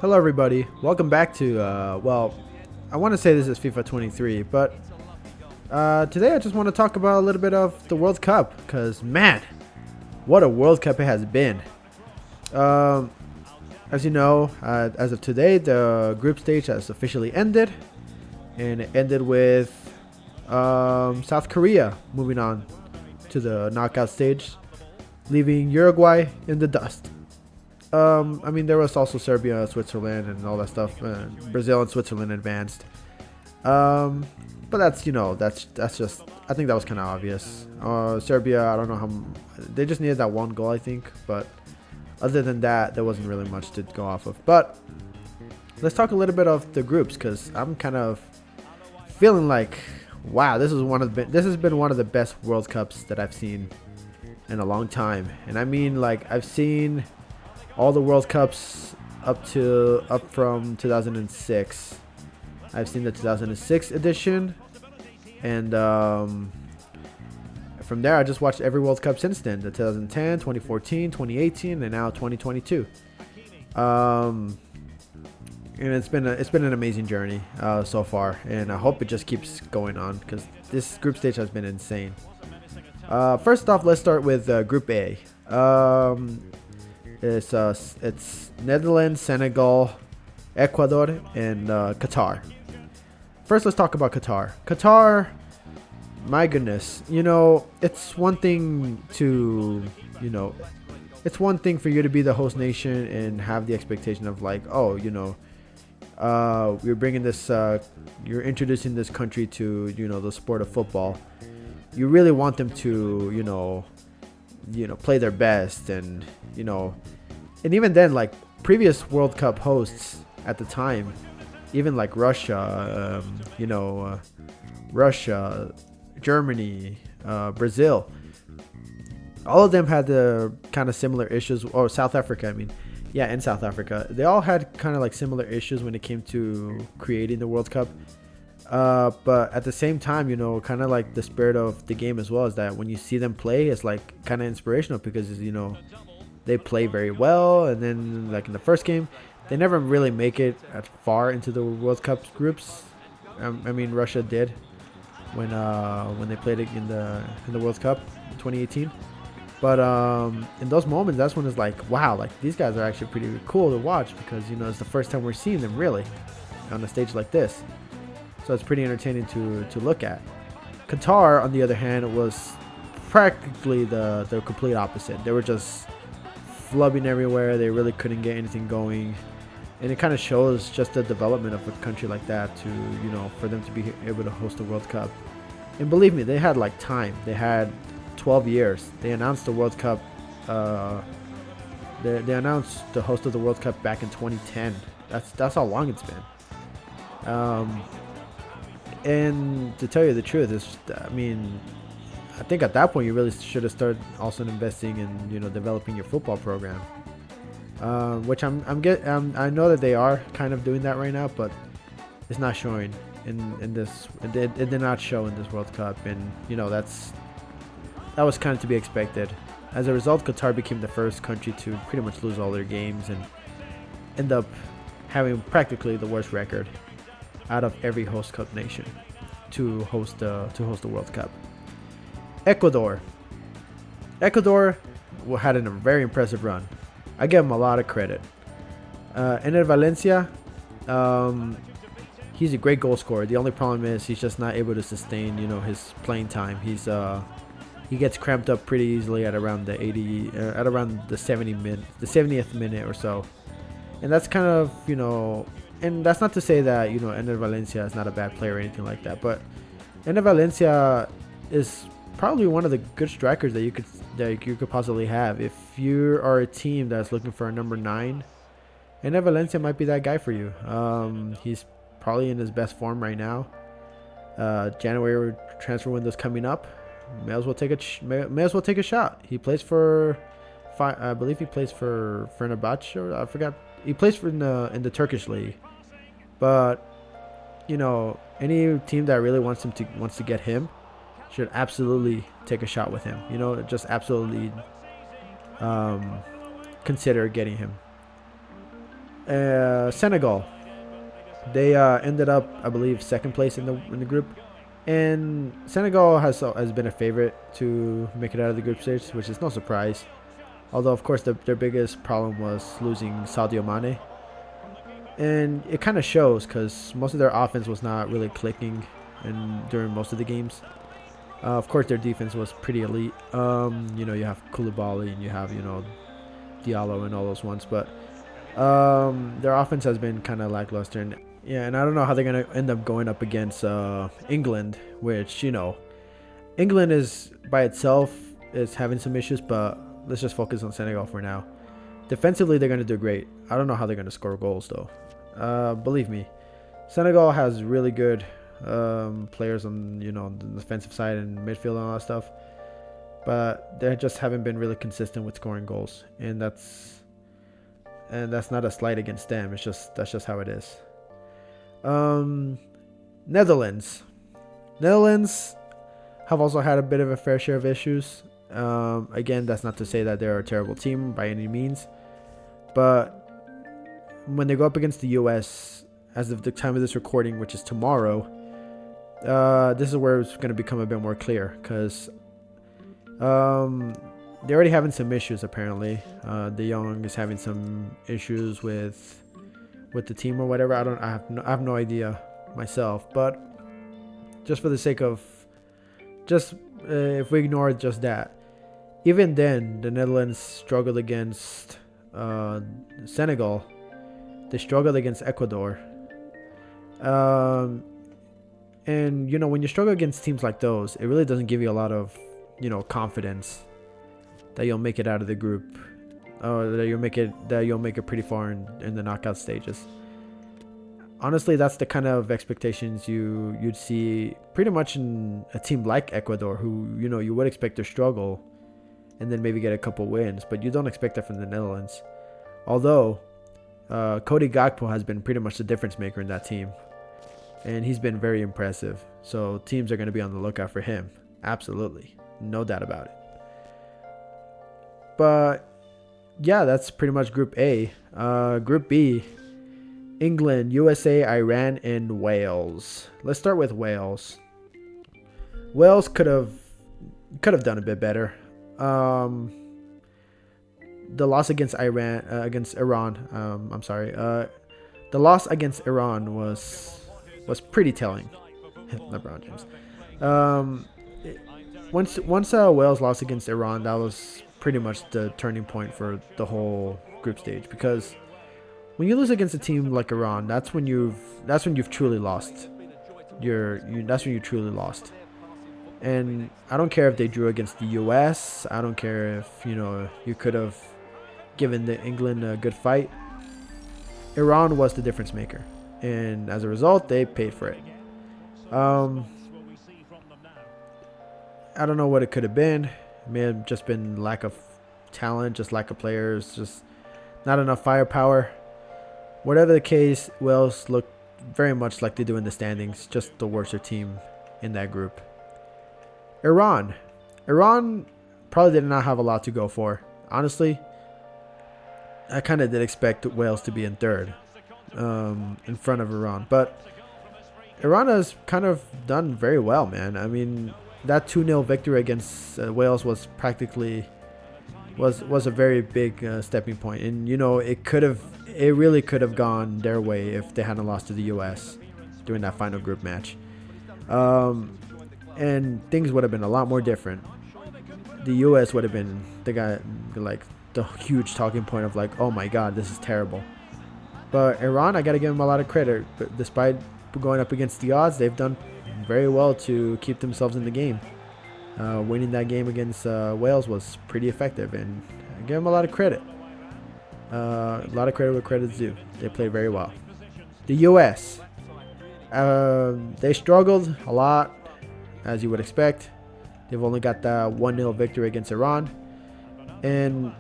Hello, everybody. Welcome back to, I want to say this is FIFA 23, but today I just want to talk about a little bit of the World Cup, because, man, what a World Cup it has been. Um, as you know, as of today, the group stage has officially ended, and it ended with South Korea moving on to the knockout stage, leaving Uruguay in the dust. I mean, there was also Serbia, Switzerland, and all that stuff. Brazil and Switzerland advanced. Um, but that's just. I think that was kind of obvious. Serbia, I don't know how they just needed that one goal, I think. But other than that, there wasn't really much to go off of. But let's talk a little bit of the groups because I'm kind of feeling like, wow, this has been one of the best World Cups that I've seen in a long time. And I mean, like, I've seen all the World Cups up from 2006. I've seen the 2006 edition, and from there I just watched every World Cup since then: the 2010, 2014, 2018, and now 2022. And it's been an amazing journey so far, and I hope it just keeps going on because this group stage has been insane. First off, let's start with Group A. It's Netherlands, Senegal, Ecuador, and Qatar. First, let's talk about Qatar. Qatar, my goodness, it's one thing to, it's one thing for you to be the host nation and have the expectation of like, oh, you're bringing this, you're introducing this country to, the sport of football. You really want them to, play their best, and and even then, like previous World Cup hosts at the time, even like Russia, Russia, Germany, Brazil, all of them had the kind of similar issues. Or South Africa, I mean, yeah, and South Africa, they all had kind of like similar issues when it came to creating the World Cup. But at the same time, kind of like the spirit of the game as well is that when you see them play, it's like kind of inspirational because they play very well. And then like in the first game, they never really make it as far into the World Cup groups. I mean, Russia did when they played it in the World Cup 2018. But in those moments, that's when it's like, wow, like these guys are actually pretty cool to watch because it's the first time we're seeing them really on a stage like this. So it's pretty entertaining to look at. Qatar, on the other hand, was practically the complete opposite. They were just flubbing everywhere. They really couldn't get anything going. And it kind of shows just the development of a country like that to, for them to be able to host the World Cup. And believe me, they had like time. They had 12 years. They announced the World Cup. They announced the host of the World Cup back in 2010. That's how long it's been. And to tell you the truth, I think at that point you really should have started also investing in developing your football program, which I know that they are kind of doing that right now, but it's not showing in this. It did not show in this World Cup, and that was kind of to be expected. As a result, Qatar became the first country to pretty much lose all their games and end up having practically the worst record out of every host cup nation to host the World Cup. Ecuador had a very impressive run. I give him a lot of credit. Ener Valencia, he's a great goal scorer. The only problem is he's just not able to sustain his playing time. He gets cramped up pretty easily at around the 70th minute or so, and that's kind of and that's not to say that Ener Valencia is not a bad player or anything like that, but Ener Valencia is probably one of the good strikers that you could possibly have. If you are a team that's looking for a number 9, Ener Valencia might be that guy for you. He's probably in his best form right now. January transfer window's coming up. May as well take a shot. He plays for, I believe he plays for Fenerbahce. I forgot. He plays in the Turkish league. But any team that really wants to get him should absolutely take a shot with him. Just absolutely consider getting him. Senegal. They ended up, I believe, second place in the group, and Senegal has been a favorite to make it out of the group stage, which is no surprise. Although, of course, their biggest problem was losing Sadio Mane, and it kind of shows because most of their offense was not really clicking, during most of the games. Of course, their defense was pretty elite. You have Koulibaly and you have Diallo and all those ones, but their offense has been kind of lackluster, and yeah, and I don't know how they're gonna end up going up against England, which England is by itself is having some issues, but let's just focus on Senegal for now. Defensively, they're gonna do great. I don't know how they're gonna score goals though. Believe me, Senegal has really good players on the defensive side and midfield and all that stuff, but they just haven't been really consistent with scoring goals, and that's not a slight against them. That's just how it is. Netherlands have also had a bit of a fair share of issues. Again, that's not to say that they're a terrible team by any means, but when they go up against the US, as of the time of this recording, which is tomorrow, this is where it's going to become a bit more clear, because they're already having some issues apparently. De Jong is having some issues with the team or whatever. I have no idea myself, but just for the sake of if we ignore just that, even then the Netherlands struggled against Senegal. They struggled against Ecuador. And when you struggle against teams like those, it really doesn't give you a lot of confidence that you'll make it out of the group, or that you'll make it pretty far in the knockout stages. Honestly, that's the kind of expectations you'd see pretty much in a team like Ecuador, who you would expect to struggle and then maybe get a couple wins, but you don't expect that from the Netherlands. Although Cody Gakpo has been pretty much the difference maker in that team, and he's been very impressive. So teams are going to be on the lookout for him. Absolutely, no doubt about it. But yeah, that's pretty much Group A. Group B: England, USA, Iran, and Wales. Let's start with Wales. Wales could have done a bit better. The loss against Iran, the loss against Iran was pretty telling. LeBron James. Once Wales lost against Iran, that was pretty much the turning point for the whole group stage, because when you lose against a team like Iran, that's when you've truly lost. That's when you truly lost. And I don't care if they drew against the US. I don't care if you could have given the England a good fight. Iran was the difference maker, and as a result, they paid for it. I don't know what it could have been. It may have just been lack of talent, just lack of players, just not enough firepower. Whatever the case, Wales looked very much like they do in the standings, just the worst team in that group. Iran probably did not have a lot to go for. Honestly, I kind of did expect Wales to be in third, in front of Iran, but Iran has kind of done very well, man. I mean, that 2-0 victory against Wales was practically was a very big stepping point, and it really could have gone their way if they hadn't lost to the US during that final group match, and things would have been a lot more different. The US would have been the huge talking point of like, oh my god, this is terrible. But Iran, I gotta give them a lot of credit. But despite going up against the odds, they've done very well to keep themselves in the game. Winning that game against Wales was pretty effective, and I give them a lot of credit. A lot of credit where credit's due. They played very well. The US, they struggled a lot, as you would expect. They've only got that 1-0 victory against Iran, and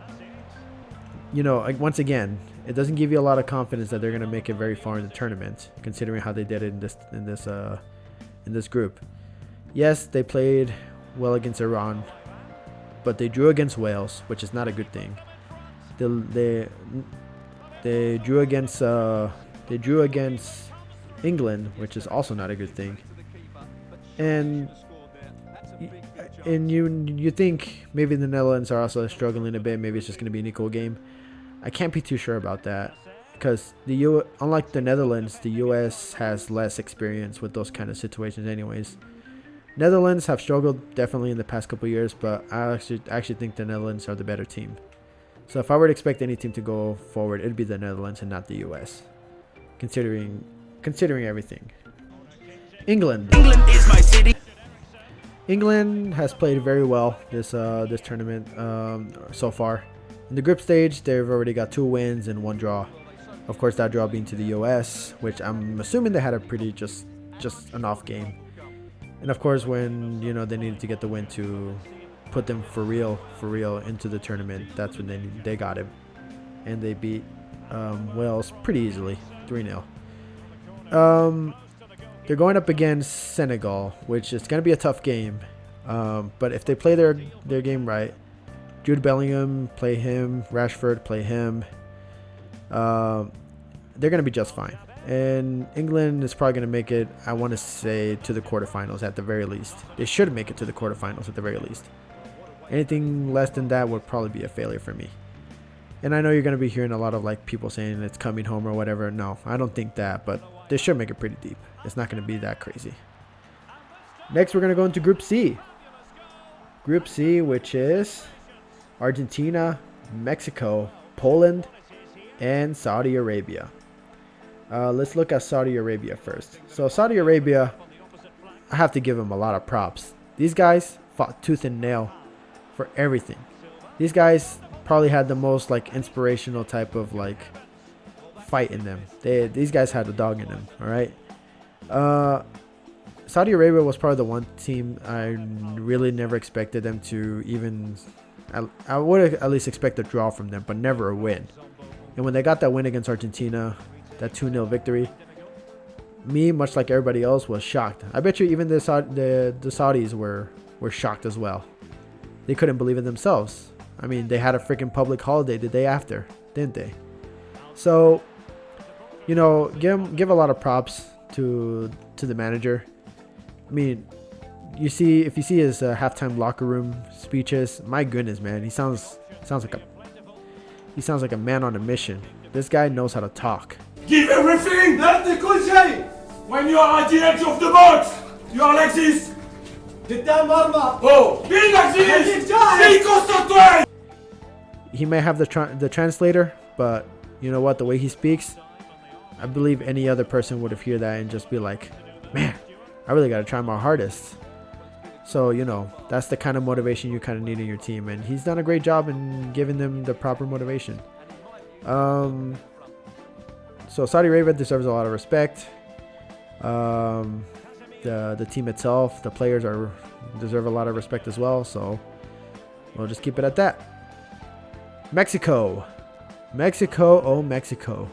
once again, it doesn't give you a lot of confidence that they're going to make it very far in the tournament, considering how they did it in this group. Yes, they played well against Iran, but they drew against Wales, which is not a good thing. They drew against England, which is also not a good thing. And you think maybe the Netherlands are also struggling a bit. Maybe it's just going to be an equal game. I can't be too sure about that because unlike the Netherlands, the US has less experience with those kind of situations anyways. Netherlands have struggled definitely in the past couple years, but I actually think the Netherlands are the better team. So if I were to expect any team to go forward, it'd be the Netherlands and not the US, considering everything. England is my city. England has played very well this tournament so far. In the group stage, they've already got 2 wins and 1 draw. Of course, that draw being to the US, which I'm assuming they had a pretty just an off game. And of course, when they needed to get the win to put them for real into the tournament, that's when they got him, and they beat Wales pretty easily, 3-0. They're going up against Senegal, which is going to be a tough game. But if they play their game right, Jude Bellingham, play him. Rashford, play him. They're going to be just fine. And England is probably going to make it, I want to say, to the quarterfinals at the very least. They should make it to the quarterfinals at the very least. Anything less than that would probably be a failure for me. And I know you're going to be hearing a lot of people saying it's coming home or whatever. No, I don't think that, but they should make it pretty deep. It's not going to be that crazy. Next, we're going to go into Group C. Group C, which is Argentina, Mexico, Poland, and Saudi Arabia. Let's look at Saudi Arabia first. So Saudi Arabia, I have to give them a lot of props. These guys fought tooth and nail for everything. These guys probably had the most inspirational type of fight in them. These guys had a dog in them. All right. Saudi Arabia was probably the one team I really never expected them to even. I would at least expect a draw from them, but never a win. And when they got that win against Argentina, that 2-0 victory, me, much like everybody else, was shocked. I bet you even the Saudis were shocked as well. They couldn't believe it themselves. I mean, they had a freaking public holiday the day after, didn't they? So, give a lot of props to the manager. I mean, if you see his halftime locker room speeches, my goodness, man, he sounds like a man on a mission. This guy knows how to talk. Give everything! When you are at the edge of the box, you are like this. Oh, be like this! Be concentrated! He may have the translator, but you know what? The way he speaks, I believe any other person would have heard that and just be like, man, I really got to try my hardest. So, that's the kind of motivation you kind of need in your team. And he's done a great job in giving them the proper motivation. So Saudi Arabia deserves a lot of respect. The team itself, the players deserve a lot of respect as well. So we'll just keep it at that. Mexico, oh Mexico,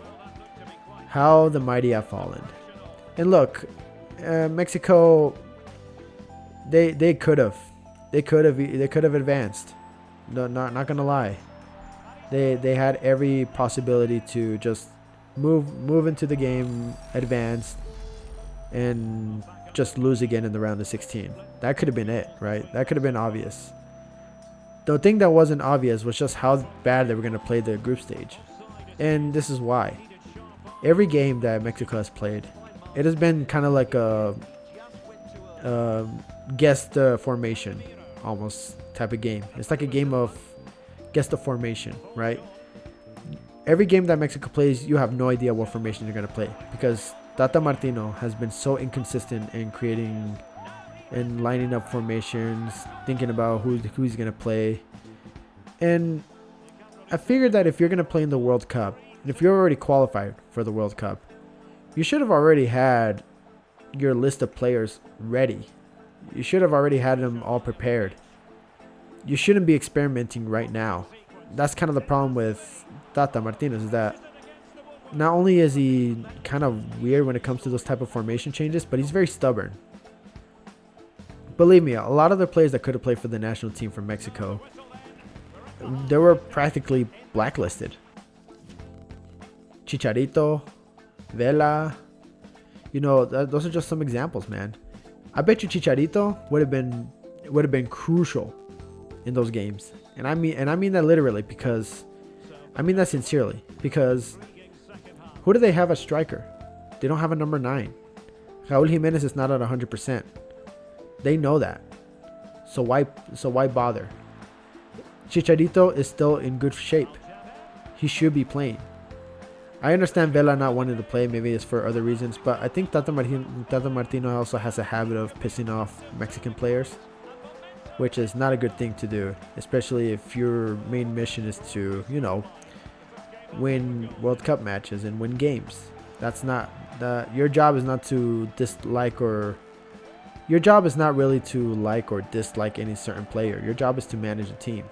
how the mighty have fallen. And look, Mexico, they could have advanced. No, not gonna lie, they had every possibility to just move into the game, advance, and just lose again in the round of 16. That could have been it, right? That could have been obvious. The thing that wasn't obvious was just how bad they were going to play the group stage. And this is why. Every game that Mexico has played, it has been kind of like a guess the formation almost type of game. It's like a game of guess the formation, right? Every game that Mexico plays, you have no idea what formation they're going to play, because Tata Martino has been so inconsistent in creating and lining up formations, thinking about who he's going to play. And I figured that if you're going to play in the World Cup, and if you're already qualified for the World Cup, you should have already had your list of players ready. You should have already had them all prepared. You shouldn't be experimenting right now. That's kind of the problem with Tata Martino, is that not only is he kind of weird when it comes to those type of formation changes, but he's very stubborn. Believe me, a lot of the players that could have played for the national team from Mexico, they were practically blacklisted. Chicharito, Vela. Those are just some examples, man. I bet you Chicharito would have been crucial in those games. And I mean that literally, because I mean that sincerely, because who do they have as striker? They don't have a number 9. Raul Jimenez is not at 100%. They know that. So why bother? Chicharito is still in good shape. He should be playing. I understand Vela not wanting to play. Maybe it's for other reasons. But I think Tata Martino also has a habit of pissing off Mexican players, which is not a good thing to do. Especially if your main mission is to, win World Cup matches and win games. Your job is not to dislike your job is not really to like or dislike any certain player. Your job is to manage a team.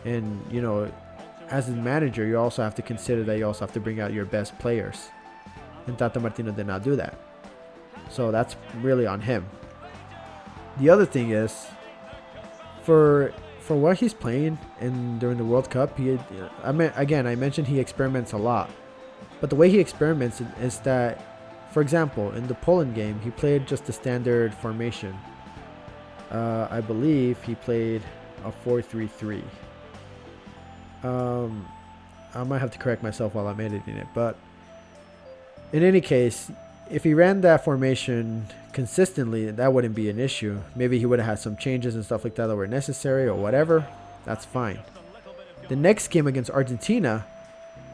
And, as a manager, you also have to consider that you also have to bring out your best players. And Tata Martino did not do that. So that's really on him. The other thing is, for what he's playing during the World Cup, I mentioned he experiments a lot. But the way he experiments is that, for example, in the Poland game, he played just the standard formation. I believe he played a 4-3-3. I might have to correct myself while I'm editing it. But in any case, if he ran that formation consistently, that wouldn't be an issue. Maybe he would have had some changes and stuff like that were necessary or whatever. That's fine. The next game against Argentina,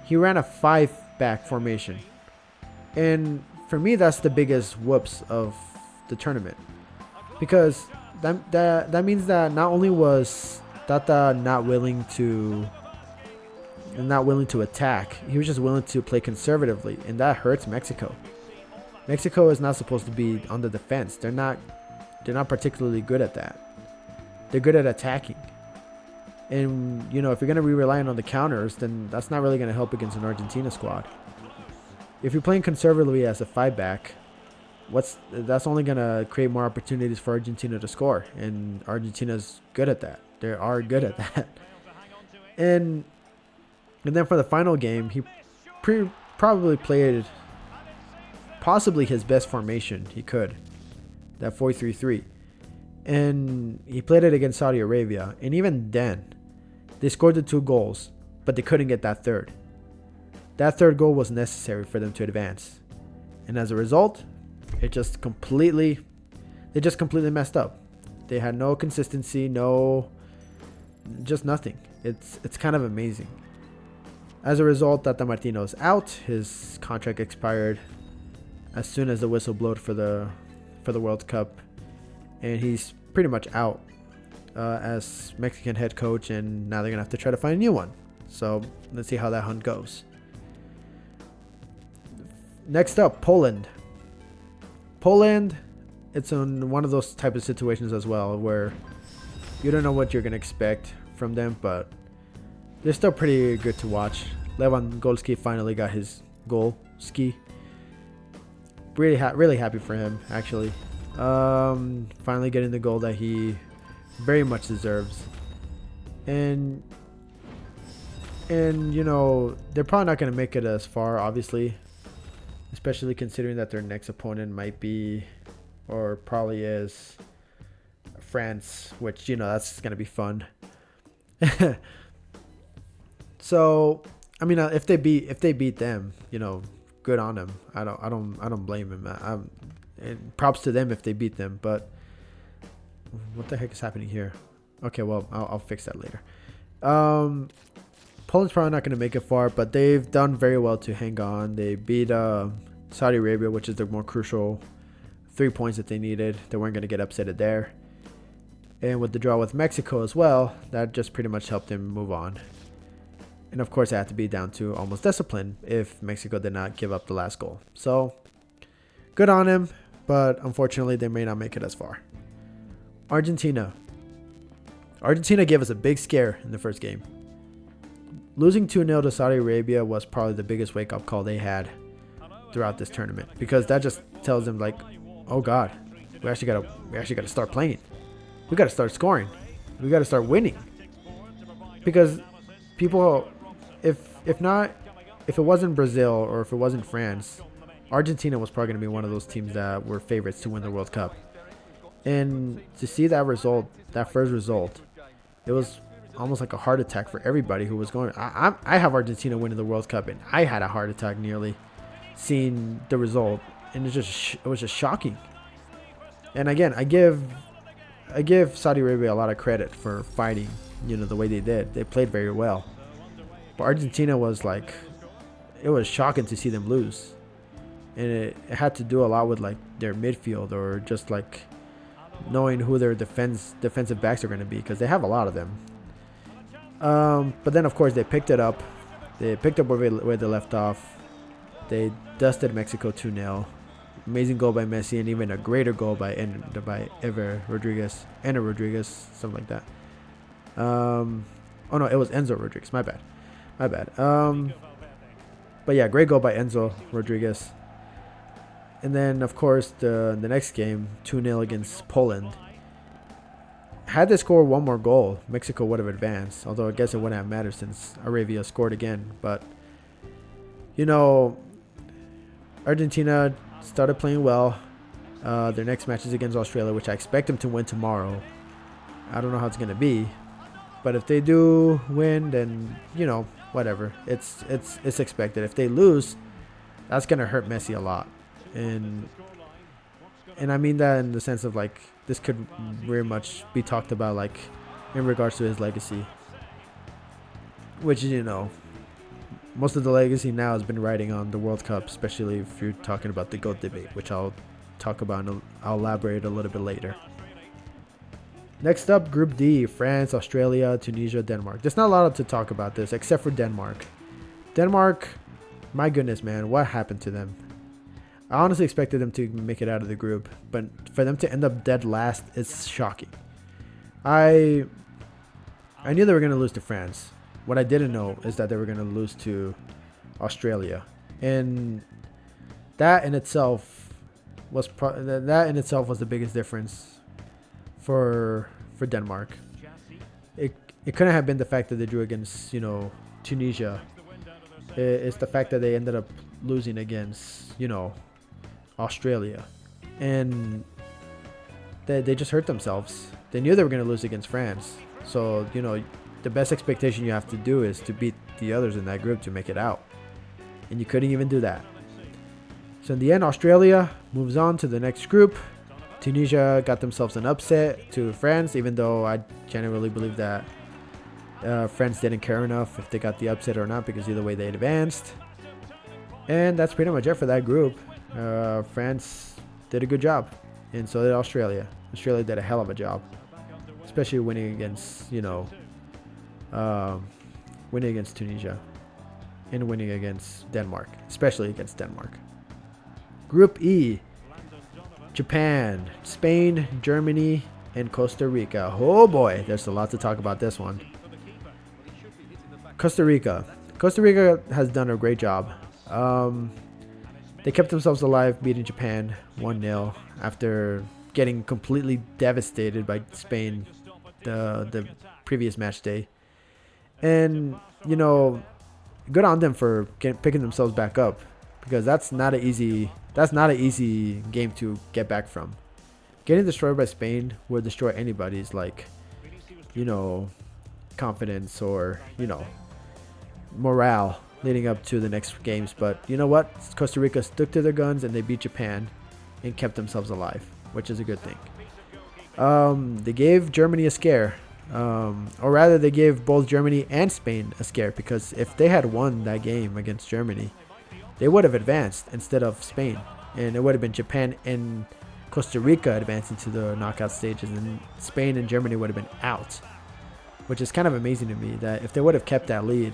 he ran a 5-back formation. And for me, that's the biggest whoops of the tournament. Because that means that not only was Tata not willing to attack, he was just willing to play conservatively, and that hurts Mexico. Mexico is not supposed to be on the defense. They're not particularly good at that. They're good at attacking. And, if you're going to be relying on the counters, then that's not really going to help against an Argentina squad. If you're playing conservatively as a 5-back, that's only going to create more opportunities for Argentina to score. And Argentina's good at that. They are good at that. And then for the final game, he probably played possibly his best formation he could, that 4-3-3. And he played it against Saudi Arabia. And even then, they scored the 2 goals, but they couldn't get that third. That third goal was necessary for them to advance. And as a result, they just completely messed up. They had no consistency, just nothing. It's kind of amazing. As a result, Tata Martino is out. His contract expired as soon as the whistle blowed for the World Cup, and he's pretty much out as Mexican head coach, and now they're gonna have to try to find a new one. So let's see how that hunt goes. Next up, Poland. It's on one of those type of situations as well, where you don't know what you're gonna expect from them, but they're still pretty good to watch. Lewandowski finally got his goal. Really happy for him, actually. Finally getting the goal that he very much deserves. And they're probably not going to make it as far, obviously. Especially considering that their next opponent might be, or probably is, France, which, that's going to be fun. So, I mean, if they beat them, good on them. I don't blame him. And props to them if they beat them. But what the heck is happening here? Okay, well, I'll fix that later. Poland's probably not going to make it far, but they've done very well to hang on. They beat Saudi Arabia, which is the more crucial 3 points that they needed. They weren't going to get upset there. And with the draw with Mexico as well, that just pretty much helped them move on. And of course, it had to be down to almost discipline if Mexico did not give up the last goal. So, good on him, but unfortunately, they may not make it as far. Argentina gave us a big scare in the first game. Losing 2-0 to Saudi Arabia was probably the biggest wake-up call they had throughout this tournament, because that just tells them, like, oh God, we actually gotta start playing. We gotta start scoring. We gotta start winning. Because people, if if it wasn't Brazil or if it wasn't France, Argentina was probably going to be one of those teams that were favorites to win the World Cup. And to see that result, that first result, it was almost like a heart attack for everybody who was going. I have Argentina winning the World Cup, and I had a heart attack nearly seeing the result, and it was just shocking. And again, I give Saudi Arabia a lot of credit for fighting, the way they did. They played very well. But Argentina was like, it was shocking to see them lose. And it had to do a lot with like their midfield, or just like knowing who their defensive backs are going to be, because they have a lot of them. But then of course they picked it up. They picked up where they left off. They dusted Mexico 2-0. Amazing goal by Messi, and even a greater goal by Ener Rodriguez, something like that. Oh no, it was Enzo Rodriguez. My bad. But yeah, great goal by Enzo Rodriguez. And then of course the next game, 2-0 against Poland. Had they scored one more goal, Mexico would have advanced. Although I guess it wouldn't have mattered since Arabia scored again. But Argentina started playing well. Their next match is against Australia, which I expect them to win tomorrow. I don't know how it's gonna be, but if they do win, then whatever. It's expected. If they lose, that's gonna hurt Messi a lot, and I mean that in the sense of like this could very much be talked about like in regards to his legacy, which most of the legacy now has been riding on the World Cup, especially if you're talking about the GOAT debate, which I'll talk about and I'll elaborate a little bit later. Next up, Group D, France, Australia, Tunisia, Denmark. There's not a lot to talk about this, except for Denmark. Denmark, my goodness, man, what happened to them? I honestly expected them to make it out of the group, but for them to end up dead last is shocking. I knew they were going to lose to France. What I didn't know is that they were going to lose to Australia, and that in itself was the biggest difference for Denmark. It couldn't have been the fact that they drew against Tunisia. It's the fact that they ended up losing against Australia, and they just hurt themselves. They knew they were going to lose against France, so the best expectation you have to do is to beat the others in that group to make it out. And you couldn't even do that. So in the end, Australia moves on to the next group. Tunisia got themselves an upset to France, even though I genuinely believe that France didn't care enough if they got the upset or not, because either way they advanced. And that's pretty much it for that group. France did a good job, and so did Australia. Australia did a hell of a job, especially winning against Tunisia and winning against Denmark, especially against Denmark. Group E, Japan, Spain, Germany, and Costa Rica. Oh boy, there's a lot to talk about this one. Costa Rica has done a great job. They kept themselves alive, beating Japan 1-0 after getting completely devastated by Spain the previous match day. And good on them for picking themselves back up, because that's not an easy game to get back from. Getting destroyed by Spain would destroy anybody's confidence or morale leading up to the next games. But you know what? Costa Rica stuck to their guns and they beat Japan and kept themselves alive, which is a good thing. They gave Germany a scare. Or rather, they gave both Germany and Spain a scare, because if they had won that game against Germany, they would have advanced instead of Spain, and it would have been Japan and Costa Rica advancing to the knockout stages, and Spain and Germany would have been out, which is kind of amazing to me that if they would have kept that lead,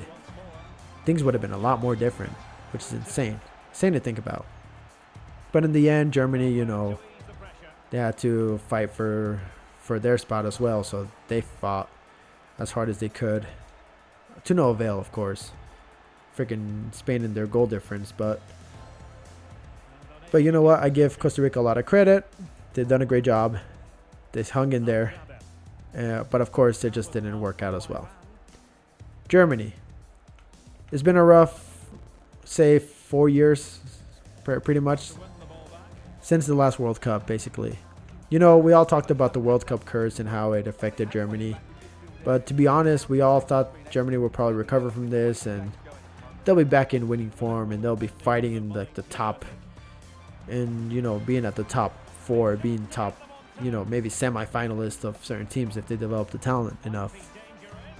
things would have been a lot more different, which is insane to think about. But in the end, Germany, they had to fight for their spot as well, so they fought as hard as they could, to no avail, of course. Freaking Spain and their goal difference, but you know what? I give Costa Rica a lot of credit. They've done a great job. They hung in there, but of course, it just didn't work out as well. Germany. It's been a rough say 4 years, pretty much, since the last World Cup, basically. You know, we all talked about the World Cup curse and how it affected Germany. But to be honest, we all thought Germany would probably recover from this and they'll be back in winning form and they'll be fighting in like the top and, you know, being at the top 4, being top, you know, maybe semi-finalists of certain teams if they develop the talent enough.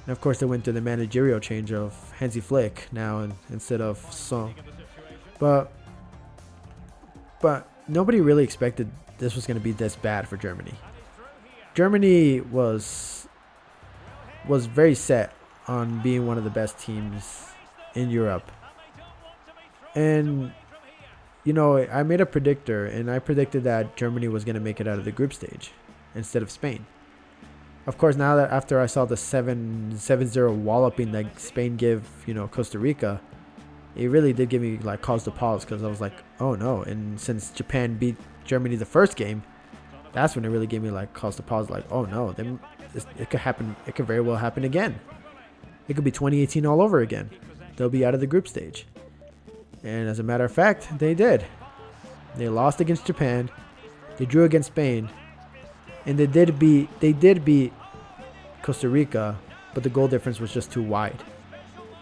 And of course, they went through the managerial change of Hansi Flick now instead of Song. But nobody really expected this was going to be this bad for Germany. Germany was very set on being one of the best teams in Europe. And, you know, I made a predictor, and I predicted that Germany was going to make it out of the group stage instead of Spain. Of course, now that after I saw the 7-0 walloping that Spain gave, you know, Costa Rica, it really did give me like cause to pause because I was like, oh no. And since Japan beat Germany the first game, that's when it really gave me like cause to pause, like, oh no, it could happen. It could very well happen again. It could be 2018 all over again. They'll be out of the group stage. And as a matter of fact, they did. They lost against Japan. They drew against Spain. And they did beat Costa Rica, but the goal difference was just too wide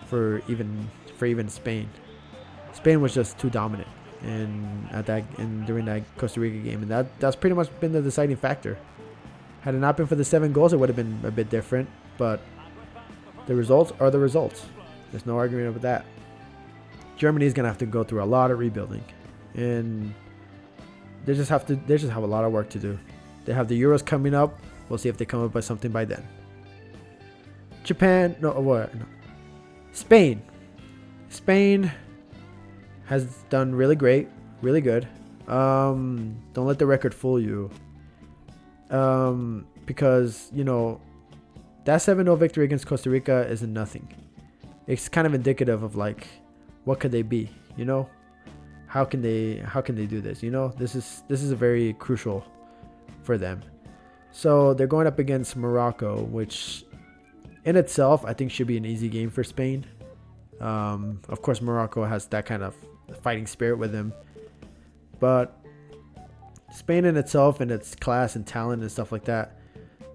for even Spain. Spain was just too dominant during that Costa Rica game, and that's pretty much been the deciding factor. Had it not been for the 7 goals, it would have been a bit different, but the results are the results. There's no argument about that. Germany is gonna have to go through a lot of rebuilding, and they just have a lot of work to do. They have the Euros coming up. We'll see if they come up with something by then. Spain has done really great, really good. Don't let the record fool you. Because, you know, that 7-0 victory against Costa Rica isn't nothing. It's kind of indicative of like, what could they be? You know, how can they do this? You know, this is a very crucial for them. So they're going up against Morocco, which in itself I think should be an easy game for Spain. Of course, Morocco has that kind of fighting spirit with them, but Spain in itself and its class and talent and stuff like that,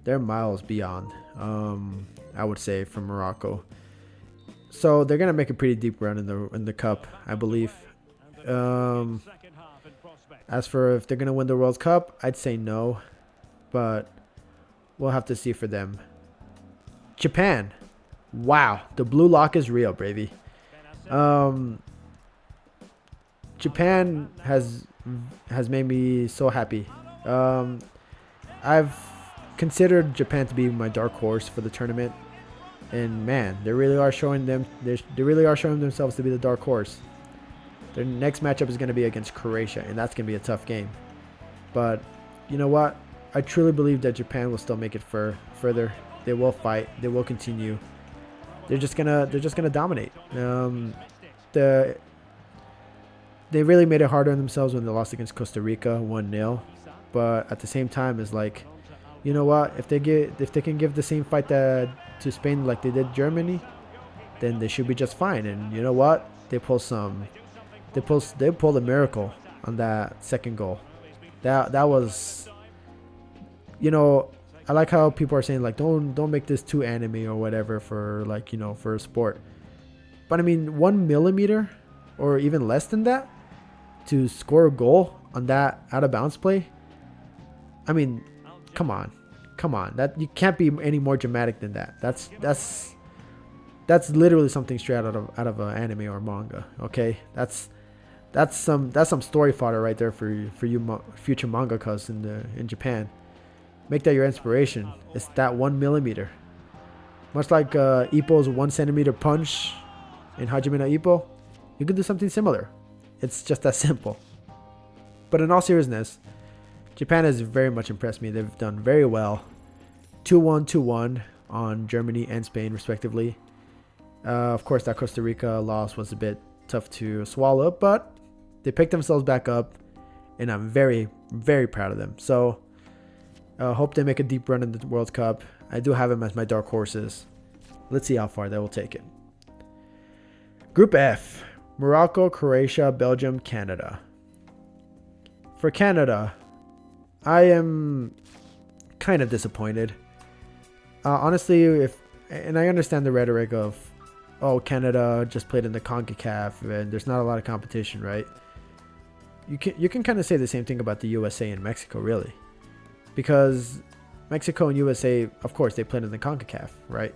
they're miles beyond, I would say, from Morocco. So they're gonna make a pretty deep run in the cup, I believe. As for if they're gonna win the World Cup, I'd say no, but we'll have to see for them. Japan, wow, the blue lock is real, baby. Japan has made me so happy. I've considered Japan to be my dark horse for the tournament, and man, they really are showing themselves to be the dark horse. Their next matchup is going to be against Croatia, and that's going to be a tough game. But you know what? I truly believe that Japan will still make it further. They will fight. They will continue. They're just gonna dominate. They really made it harder on themselves when they lost against Costa Rica 1-0. But at the same time, it's like, you know what? If they can give the same fight to Spain like they did Germany, then they should be just fine. And you know what? They pulled a miracle on that second goal. That was, you know, I like how people are saying like don't make this too anime or whatever for like, you know, for a sport. But I mean, 1 millimeter or even less than that to score a goal on that out of bounds play. I mean, come on. That you can't be any more dramatic than that. That's literally something straight out of an anime or manga. Okay, that's some story fodder right there for you future mangakas in Japan. Make that your inspiration. It's that 1 millimeter. Much like Ippo's 1 centimeter punch in Hajime no Ippo, you can do something similar. It's just that simple. But in all seriousness, Japan has very much impressed me. They've done very well. 2-1, 2-1 on Germany and Spain, respectively. Of course, that Costa Rica loss was a bit tough to swallow, but they picked themselves back up, and I'm very, very proud of them. So, hope they make a deep run in the World Cup. I do have them as my dark horses. Let's see how far they will take it. Group F. Morocco, Croatia, Belgium, Canada. For Canada, I am kind of disappointed. Honestly, and I understand the rhetoric of, oh, Canada just played in the CONCACAF and there's not a lot of competition, right? You can kind of say the same thing about the USA and Mexico, really, because Mexico and USA, of course, they played in the CONCACAF, right?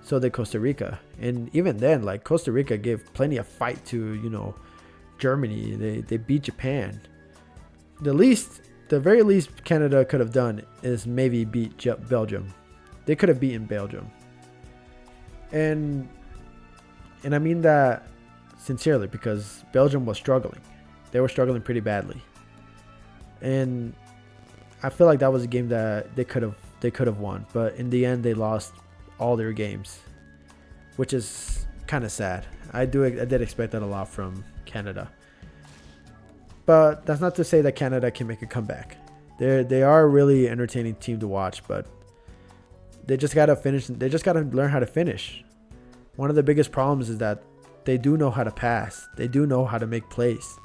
So did Costa Rica, and even then, like, Costa Rica gave plenty of fight to Germany. They beat Japan. The very least Canada could have done is maybe beat Belgium. They could have beaten Belgium, and I mean that sincerely, because Belgium was struggling. They were struggling pretty badly, and I feel like that was a game that they could have won, but in the end they lost all their games, which is kind of sad. I did expect that a lot from Canada, but that's not to say that Canada can make a comeback. They are a really entertaining team to watch, but they just gotta finish. They just gotta learn how to finish. One of the biggest problems is that they do know how to pass. They do know how to make plays.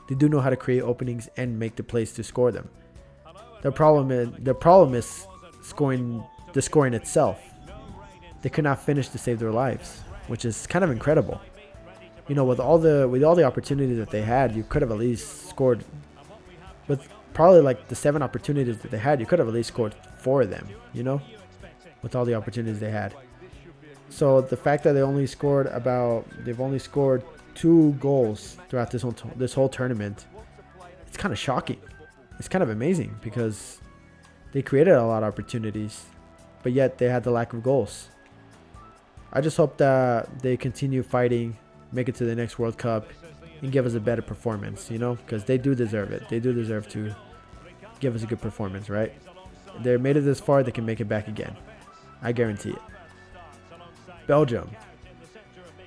They do know how to create openings and make the plays to score them. The problem is scoring itself. They could not finish to save their lives, which is kind of incredible. With all the opportunities that they had, you could have at least scored. With probably like the 7 opportunities that they had, you could have at least scored 4 of them. With all the opportunities they had. So the fact that they've only scored 2 goals throughout this whole tournament, it's kind of shocking. It's kind of amazing because they created a lot of opportunities, but yet they had the lack of goals. I just hope that they continue fighting, make it to the next World Cup, and give us a better performance, because they do deserve it. They do deserve to give us a good performance, right? They made it this far, they can make it back again. I guarantee it. Belgium.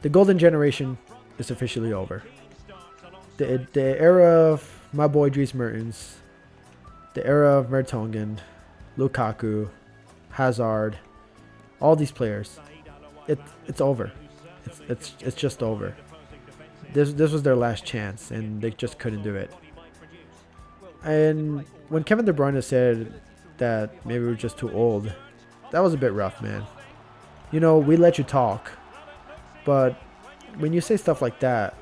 The golden generation is officially over. The era of my boy Dries Mertens, the era of Vertonghen, Lukaku, Hazard, all these players, it's over. It's just over. This was their last chance, and they just couldn't do it. And when Kevin De Bruyne said that maybe we're just too old, that was a bit rough, man. We let you talk, but when you say stuff like that,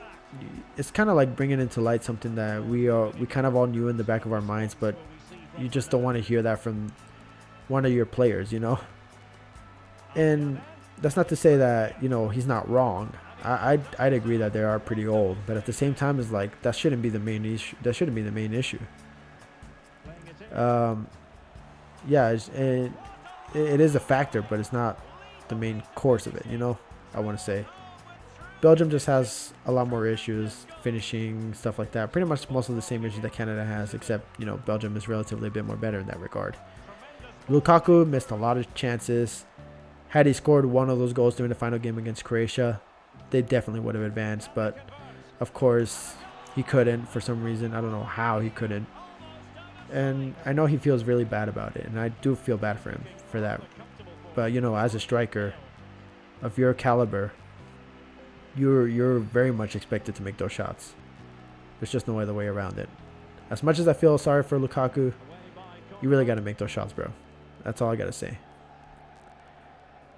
it's kind of like bringing into light something that we kind of all knew in the back of our minds, but you just don't want to hear that from one of your players, And that's not to say that he's not wrong. I'd agree that they are pretty old, but at the same time, it's like that shouldn't be the main issue. That shouldn't be the main issue. Yeah, it is a factor, but it's not the main course of it. I want to say Belgium just has a lot more issues, finishing, stuff like that. Pretty much most of the same issues that Canada has, except Belgium is relatively a bit more better in that regard. Lukaku missed a lot of chances. Had he scored one of those goals during the final game against Croatia, they definitely would have advanced, but of course he couldn't for some reason. I don't know how he couldn't, and I know he feels really bad about it, and I do feel bad for him for that. But as a striker of your caliber, you're very much expected to make those shots. There's just no other way around it. As much as I feel sorry for Lukaku, you really got to make those shots, bro. That's all I got to say.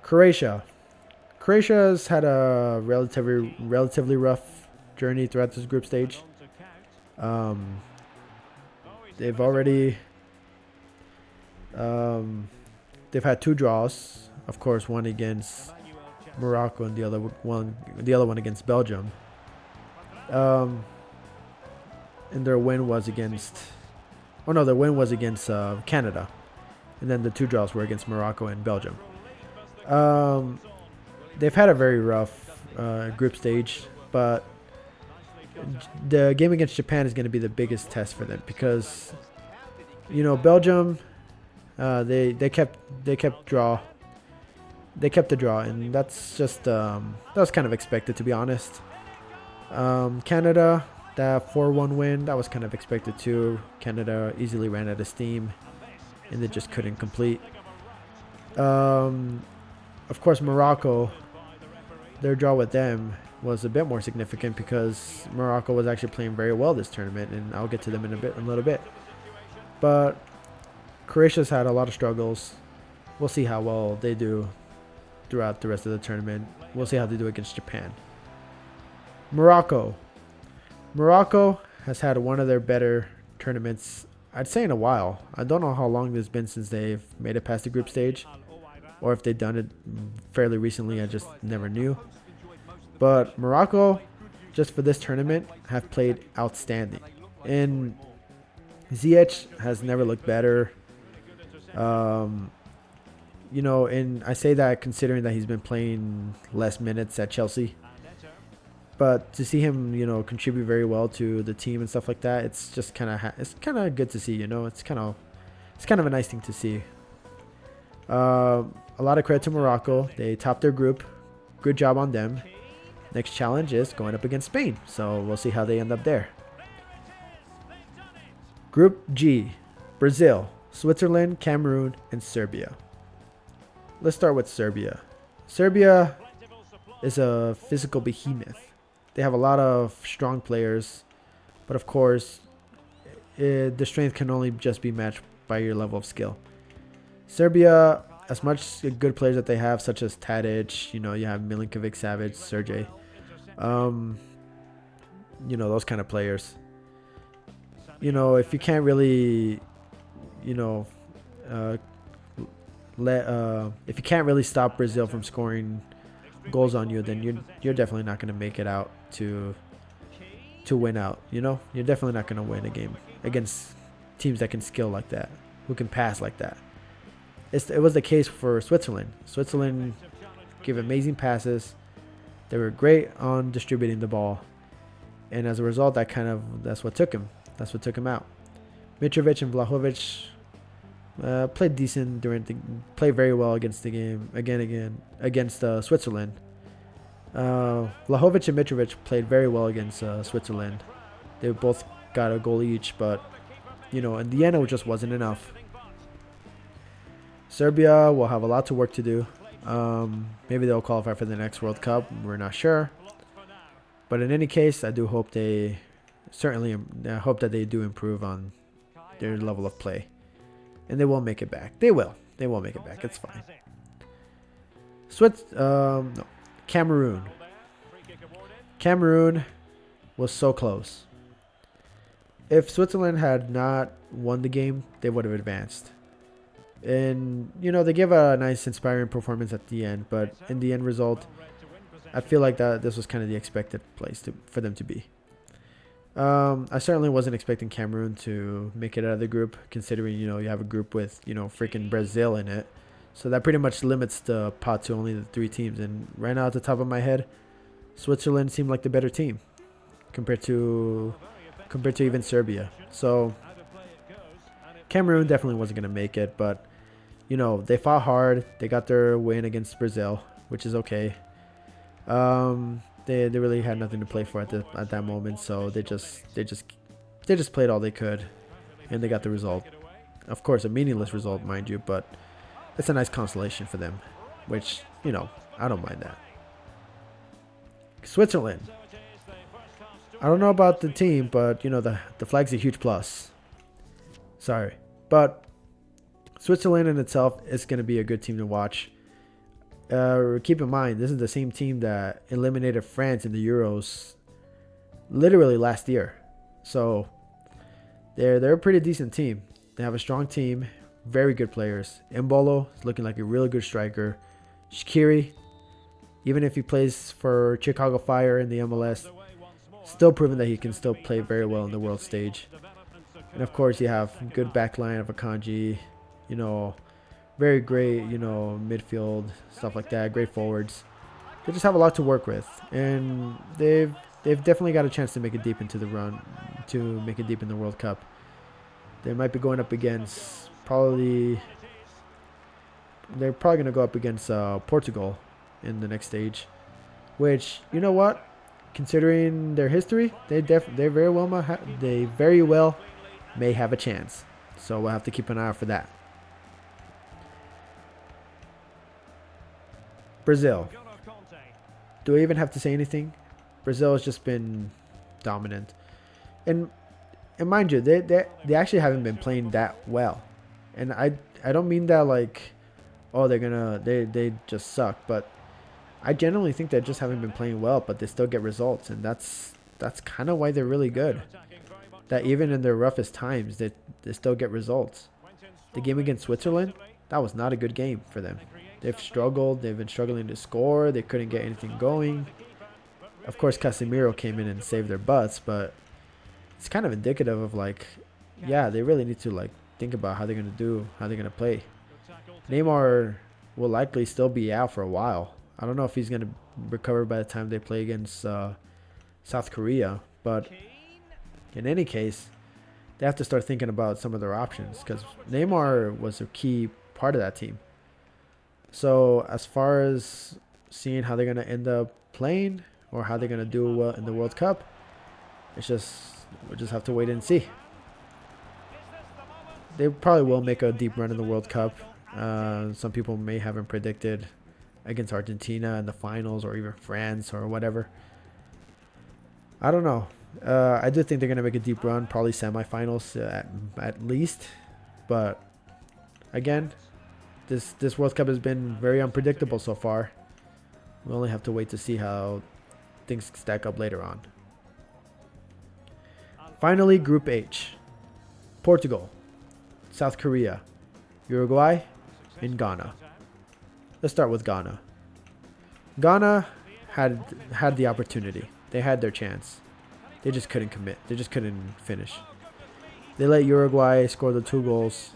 Croatia's had a relatively rough journey throughout this group stage. They've already they've had 2 draws. Of course, one against Morocco and the other one against Belgium. And their win was against Canada, and then the 2 draws were against Morocco and Belgium. They've had a very rough group stage, but the game against Japan is going to be the biggest test for them because, Belgium, they kept the draw, and that's just that was kind of expected, to be honest. Canada, that 4-1 win, that was kind of expected too. Canada easily ran out of steam, and they just couldn't complete. Of course, Morocco, their draw with them, was a bit more significant because Morocco was actually playing very well this tournament, and I'll get to them in a little bit. But Croatia's had a lot of struggles. We'll see how well they do throughout the rest of the tournament. We'll see how they do against Japan. Morocco. Morocco has had one of their better tournaments, I'd say, in a while. I don't know how long it's been since they've made it past the group stage, or if they've done it fairly recently. I just never knew. But Morocco, just for this tournament, have played outstanding. And Ziyech has never looked better. You know, and I say that considering that he's been playing less minutes at Chelsea. But to see him, you know, contribute very well to the team and stuff like that, it's just kind of good to see. You know, it's kind of a nice thing to see. A lot of credit to Morocco. They topped their group. Good job on them. Next challenge is going up against Spain, so we'll see how they end up there. Group G: Brazil, Switzerland, Cameroon, and Serbia. Let's start with Serbia. Serbia is a physical behemoth. They have a lot of strong players, but of course, the strength can only just be matched by your level of skill. Serbia, as much good players that they have, such as Tadic, you know, you have Milinkovic, Savic, Sergej, you know, those kind of players. You know, if you can't really, you know, if you can't really stop Brazil from scoring goals on you, then you're definitely not going to make it out to win out. You know, you're definitely not going to win a game against teams that can skill like that, who can pass like that. It was the case for Switzerland. Switzerland gave amazing passes. They were great on distributing the ball, and as a result, that's what took him. That's what took him out. Mitrovic and Vlahovic played decent played very well against the game against Switzerland. Vlahovic and Mitrovic played very well against Switzerland. They both got a goal each, but you know, in the end, it just wasn't enough. Serbia will have a lot to work to do. Maybe they'll qualify for the next World Cup. We're not sure, but in any case, I do hope I hope that they do improve on their level of play. And they will make it back. They will make it back. It's fine. Cameroon. Cameroon was so close. If Switzerland had not won the game, they would have advanced. And, you know, they gave a nice, inspiring performance at the end. But in the end result, I feel like this was kind of the expected place for them to be. I certainly wasn't expecting Cameroon to make it out of the group, considering, you know, you have a group with, you know, freaking Brazil in it. So that pretty much limits the pot to only the 3 teams. And right now, at the top of my head, Switzerland seemed like the better team compared to even Serbia. So Cameroon definitely wasn't going to make it, but, you know, they fought hard. They got their win against Brazil, which is okay. They really had nothing to play for at that moment, so they just played all they could, and they got the result. Of course, a meaningless result, mind you, but it's a nice consolation for them, which, you know, I don't mind that. Switzerland. I don't know about the team, but, you know, the flag's a huge plus. Sorry, but Switzerland in itself is going to be a good team to watch. Keep in mind, this is the same team that eliminated France in the Euros literally last year. So they're a pretty decent team. They have a strong team, very good players. Mbolo is looking like a really good striker. Shaqiri, even if he plays for Chicago Fire in the MLS, still proving that he can still play very well on the world stage. And of course, you have good backline of Akanji, you know, very great, you know, midfield, stuff like that, great forwards. They just have a lot to work with, and they've definitely got a chance to make it deep into the run, to make it deep in the World Cup. They might be going up against they're probably going to go up against Portugal in the next stage, which, you know what, considering their history, they very well may have a chance. So we'll have to keep an eye out for that. Brazil. Do I even have to say anything? Brazil has just been dominant, and mind you, they actually haven't been playing that well, and I don't mean that like, oh, they just suck, but I genuinely think they just haven't been playing well, but they still get results, and that's kind of why they're really good. That even in their roughest times, they still get results. The game against Switzerland, that was not a good game for them. They've struggled. They've been struggling to score. They couldn't get anything going. Of course, Casemiro came in and saved their butts, but it's kind of indicative of like, yeah, they really need to like think about how they're gonna play. Neymar will likely still be out for a while. I don't know if he's gonna recover by the time they play against South Korea, but in any case, they have to start thinking about some of their options because Neymar was a key part of that team. So as far as seeing how they're gonna end up playing or how they're gonna do well in the World Cup, we'll just have to wait and see. They probably will make a deep run in the World Cup. Some people may have them predicted against Argentina in the finals or even France or whatever. I don't know. I do think they're gonna make a deep run, probably semifinals at least. But again, this World Cup has been very unpredictable so far. We only have to wait to see how things stack up later on. Finally, Group H. Portugal, South Korea, Uruguay, and Ghana. Let's start with Ghana. Ghana had the opportunity. They had their chance. They just couldn't commit. They just couldn't finish. They let Uruguay score the 2 goals,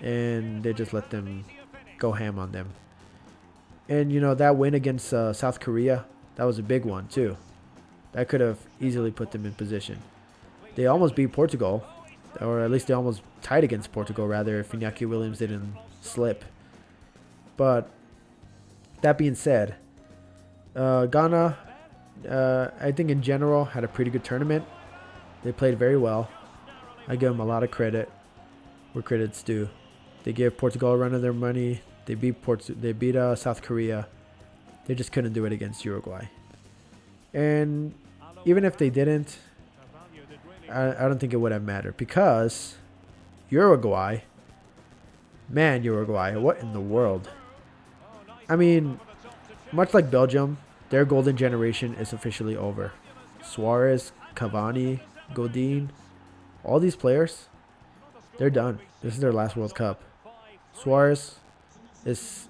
and they just let them go ham on them. And, you know, that win against South Korea, that was a big one, too. That could have easily put them in position. They almost beat Portugal, or at least they almost tied against Portugal, rather, if Iñaki Williams didn't slip. But that being said, Ghana, I think in general, had a pretty good tournament. They played very well. I give them a lot of credit where credit's due. They gave Portugal a run of their money. They beat South Korea. They just couldn't do it against Uruguay. And even if they didn't, I don't think it would have mattered because Uruguay, what in the world? I mean, much like Belgium, their golden generation is officially over. Suarez, Cavani, Godin, all these players, they're done. This is their last World Cup. Suarez is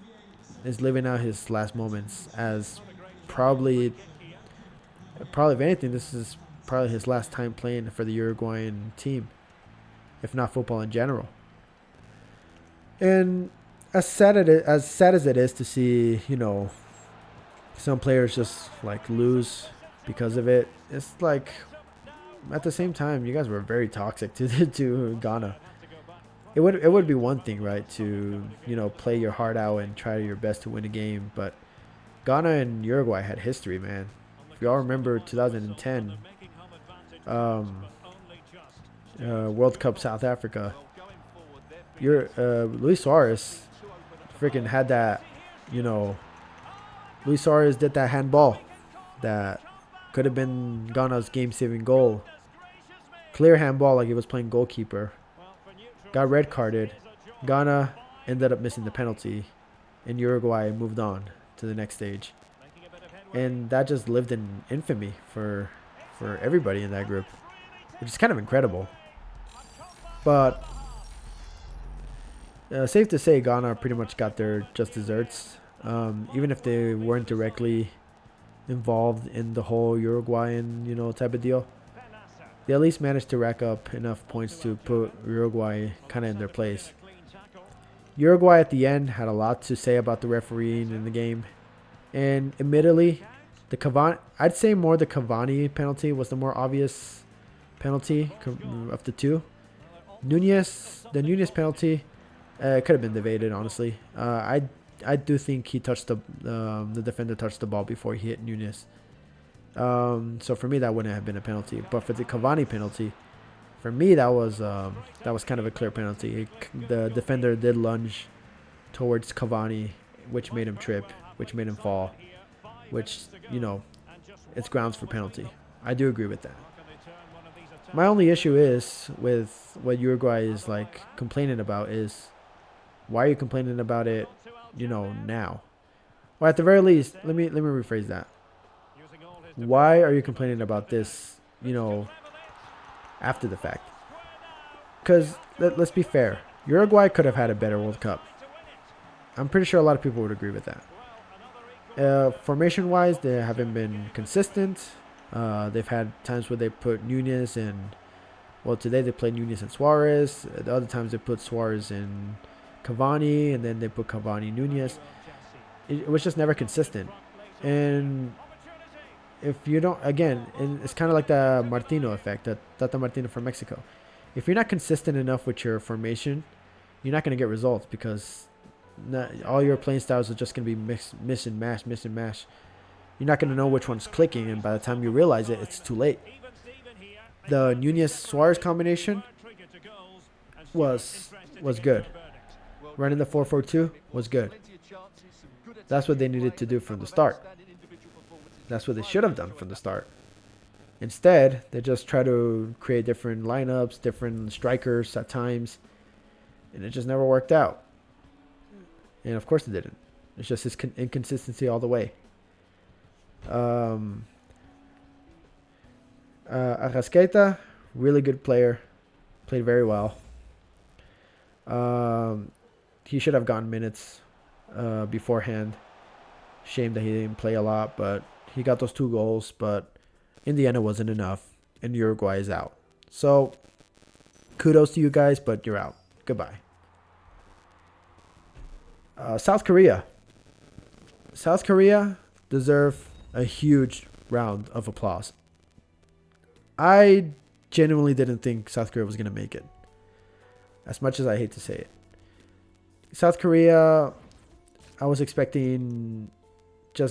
living out his last moments as probably if anything, this is probably his last time playing for the Uruguayan team, if not football in general. And as sad as it is to see, you know, some players just like lose because of it, it's like at the same time you guys were very toxic to Ghana. It would be one thing, right, to, you know, play your heart out and try your best to win a game, but Ghana and Uruguay had history, man. If you all remember 2010 World Cup South Africa, Luis Suarez freaking had that, you know, Luis Suarez did that handball that could have been Ghana's game-saving goal. Clear handball like he was playing goalkeeper. Got red carded. Ghana ended up missing the penalty, and Uruguay moved on to the next stage. And that just lived in infamy for everybody in that group, which is kind of incredible. But safe to say, Ghana pretty much got their just desserts. Even if they weren't directly involved in the whole Uruguayan, you know, type of deal, they at least managed to rack up enough points to put Uruguay kind of in their place. Uruguay at the end had a lot to say about the refereeing in the game, and admittedly, I'd say more the Cavani penalty was the more obvious penalty of the two. The Nunez penalty could have been debated, honestly. I do think he touched the defender touched the ball before he hit Nunez. So for me, that wouldn't have been a penalty. But for the Cavani penalty, for me, that was kind of a clear penalty. The defender did lunge towards Cavani, which made him trip, which made him fall, which, you know, it's grounds for penalty. I do agree with that. My only issue is with what Uruguay is like complaining about is why are you complaining about it, now? Well, at the very least, let me rephrase that. Why are you complaining about this, after the fact? Because let's be fair, Uruguay could have had a better World Cup. I'm pretty sure a lot of people would agree with that. Formation-wise, they haven't been consistent. They've had times where they put Nunez and, well, today they played Nunez and Suarez. The other times they put Suarez and Cavani, and then they put Cavani Nunez. It was just never consistent. And if you don't, again, it's kind of like the Martino effect, that Tata Martino from Mexico. If you're not consistent enough with your formation, you're not going to get results because all your playing styles are just going to be miss and mash. You're not going to know which one's clicking, and by the time you realize it, it's too late. The Nunez-Suarez combination was good. Running the 4-4-2 was good. That's what they needed to do from the start. That's what they should have done from the start. Instead, they just try to create different lineups, different strikers at times, and it just never worked out. And of course it didn't. It's just his inconsistency all the way. Arrascaeta, really good player. Played very well. He should have gotten minutes beforehand. Shame that he didn't play a lot, but he got those 2 goals. But in the end, it wasn't enough, and Uruguay is out. So, kudos to you guys, but you're out. Goodbye. South Korea. South Korea deserve a huge round of applause. I genuinely didn't think South Korea was going to make it. As much as I hate to say it. South Korea, I was expecting I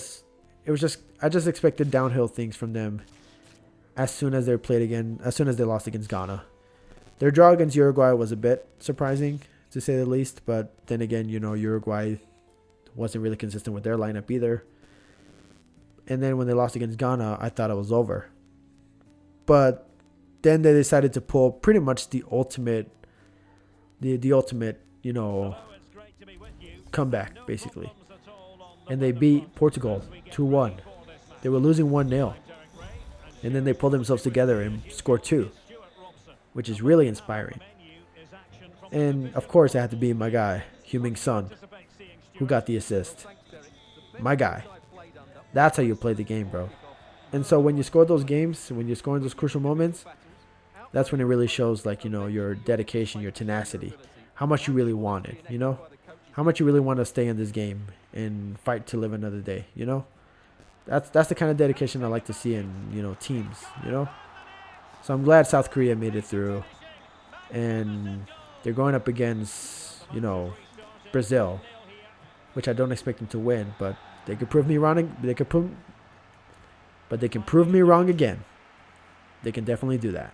just expected downhill things from them as soon as they lost against Ghana. Their draw against Uruguay was a bit surprising, to say the least, but then again, Uruguay wasn't really consistent with their lineup either. And then when they lost against Ghana, I thought it was over. But then they decided to pull pretty much the ultimate, comeback, basically. And they beat Portugal 2-1. They were losing 1-0. And then they pulled themselves together and scored 2, which is really inspiring. And, of course, it had to be my guy, Heung-min Son, who got the assist. My guy. That's how you play the game, bro. And so when you score those games, when you're scoring those crucial moments, that's when it really shows, your dedication, your tenacity, how much you really want it, how much you really want to stay in this game and fight to live another day, That's the kind of dedication I like to see in, teams, So I'm glad South Korea made it through. And they're going up against, Brazil, which I don't expect them to win, but they could prove me wrong. They can prove me wrong again. They can definitely do that.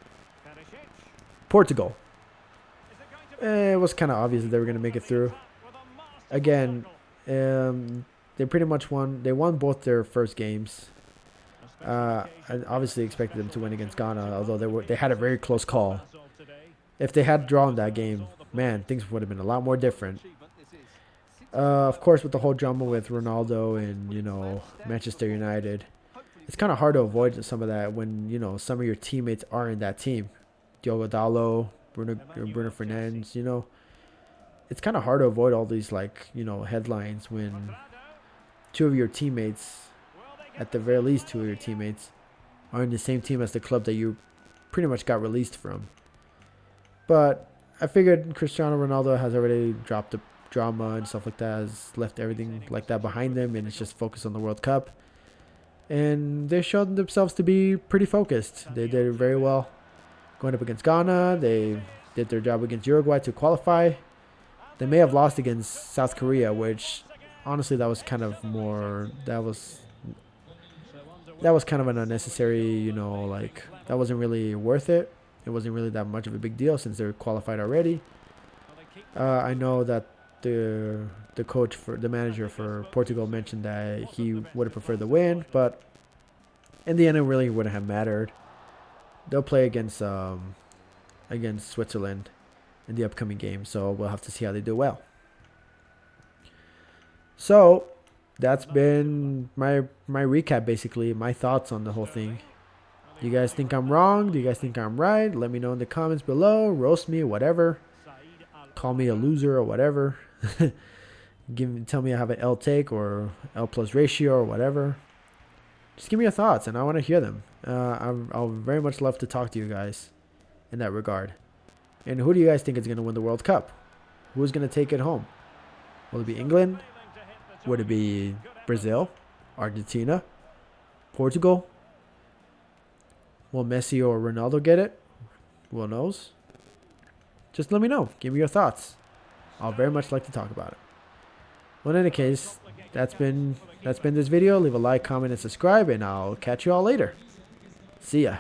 Portugal. It was kind of obvious that they were going to make it through. Again, they pretty much won. They won both their first games. I obviously expected them to win against Ghana, although they had a very close call. If they had drawn that game, man, things would have been a lot more different. Of course, with the whole drama with Ronaldo and, Manchester United, it's kind of hard to avoid some of that when, some of your teammates are in that team. Diogo Dalot, Bruno Fernandes, It's kind of hard to avoid all these, headlines when 2 of your teammates, at the very least 2 of your teammates, are in the same team as the club that you pretty much got released from. But I figured Cristiano Ronaldo has already dropped the drama and stuff like that, has left everything like that behind them, and it's just focused on the World Cup. And they showed themselves to be pretty focused. They did very well going up against Ghana. They did their job against Uruguay to qualify. They may have lost against South Korea, which honestly that was kind of kind of an unnecessary, that wasn't really worth it. It wasn't really that much of a big deal since they're qualified already. I know that the manager for Portugal mentioned that he would have preferred the win, but In the end, it really wouldn't have mattered. They'll play against Switzerland in the upcoming game, so we'll have to see how they do well. So that's been my recap, basically, my thoughts on the whole thing. Do you guys think I'm wrong? Do you guys think I'm right? Let me know in the comments below. Roast me, whatever. Call me a loser or whatever. Tell me I have an L take or L plus ratio or whatever. Just give me your thoughts, and I want to hear them. I'll very much love to talk to you guys in that regard. And who do you guys think is going to win the World Cup? Who's going to take it home? Will it be England? Would it be Brazil? Argentina? Portugal? Will Messi or Ronaldo get it? Who knows? Just let me know. Give me your thoughts. I'll very much like to talk about it. Well, in any case, that's been this video. Leave a like, comment, and subscribe, and I'll catch you all later. See ya.